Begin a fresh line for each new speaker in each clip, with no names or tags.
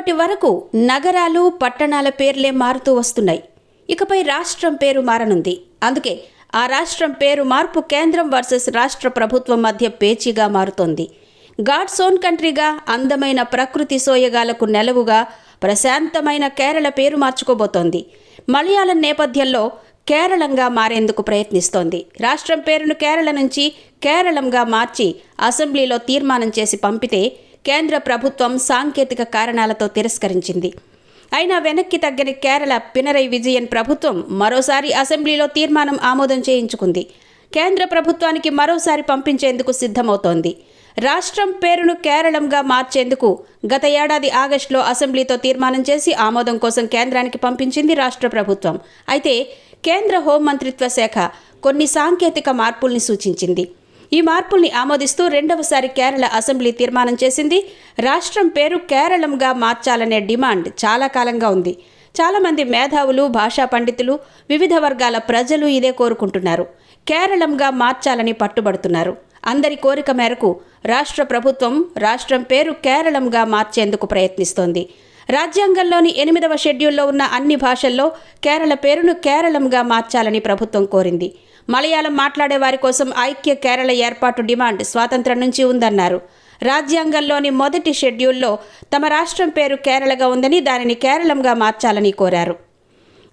ఇప్పటి వరకు నగరాలు పట్టణాల పేర్లే మారుతూ వస్తున్నాయి. ఇకపై రాష్ట్రం పేరు మారనుంది. అందుకే ఆ రాష్ట్రం పేరు మార్పు కేంద్రం వర్సెస్ రాష్ట్ర ప్రభుత్వం మధ్య పేచీగా మారుతోంది. గాడ్స్ ఓన్ కంట్రీగా, అందమైన ప్రకృతి సోయగాలకు నెలవుగా ప్రశాంతమైన కేరళ పేరు మార్చుకోబోతోంది. మలయాళం నేపథ్యంలో కేరళంగా మారేందుకు ప్రయత్నిస్తోంది. రాష్ట్రం పేరును కేరళ నుంచి కేరళంగా మార్చి అసెంబ్లీలో తీర్మానం చేసి పంపితే కేంద్ర ప్రభుత్వం సాంకేతిక కారణాలతో తిరస్కరించింది. అయినా వెనక్కి తగ్గని కేరళ పినరై విజయన్ ప్రభుత్వం మరోసారి అసెంబ్లీలో తీర్మానం ఆమోదం చేయించుకుంది. కేంద్ర ప్రభుత్వానికి మరోసారి పంపించేందుకు సిద్ధమవుతోంది. రాష్ట్రం పేరును కేరళంగా మార్చేందుకు గత ఏడాది ఆగస్టులో అసెంబ్లీతో తీర్మానం చేసి ఆమోదం కోసం కేంద్రానికి పంపించింది రాష్ట్ర ప్రభుత్వం. అయితే కేంద్ర హోంమంత్రిత్వ శాఖ కొన్ని సాంకేతిక మార్పుల్ని సూచించింది. ఈ మార్పుల్ని ఆమోదిస్తూ రెండవసారి కేరళ అసెంబ్లీ తీర్మానం చేసింది. రాష్ట్రం పేరు కేరళంగా మార్చాలనే డిమాండ్ చాలా కాలంగా ఉంది. చాలామంది మేధావులు, భాషా పండితులు, వివిధ వర్గాల ప్రజలు ఇదే కోరుకుంటున్నారు. కేరళంగా మార్చాలని పట్టుబడుతున్నారు. అందరి కోరిక మేరకు రాష్ట్ర ప్రభుత్వం రాష్ట్రం పేరు కేరళంగా మార్చేందుకు ప్రయత్నిస్తోంది. రాజ్యాంగంలోని 8వ షెడ్యూల్లో ఉన్న అన్ని భాషల్లో కేరళ పేరును కేరళంగా మార్చాలని ప్రభుత్వం కోరింది. మలయాళం మాట్లాడే వారి కోసం ఐక్య కేరళ ఏర్పాటు డిమాండ్ స్వాతంత్ర్యం నుంచి ఉందన్నారు. రాజ్యాంగంలోని మొదటి షెడ్యూల్లో తమ రాష్ట్రం పేరు కేరళగా ఉందని, దానిని కేరళంగా మార్చాలని కోరారు.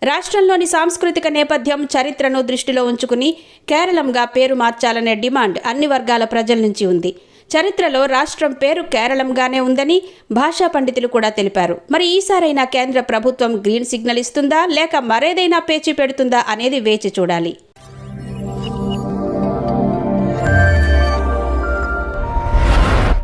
రాష్ట్రంలోని సాంస్కృతిక నేపథ్యం, చరిత్రను దృష్టిలో ఉంచుకుని కేరళంగా పేరు మార్చాలనే డిమాండ్ అన్ని వర్గాల ప్రజల నుంచి ఉంది. చరిత్రలో రాష్ట్రం పేరు కేరళంగానే ఉందని భాషా పండితులు కూడా తెలిపారు. మరి ఈసారైనా కేంద్ర ప్రభుత్వం గ్రీన్ సిగ్నల్ ఇస్తుందా లేక మరేదైనా పేచీ పెడుతుందా అనేది వేచి చూడాలి.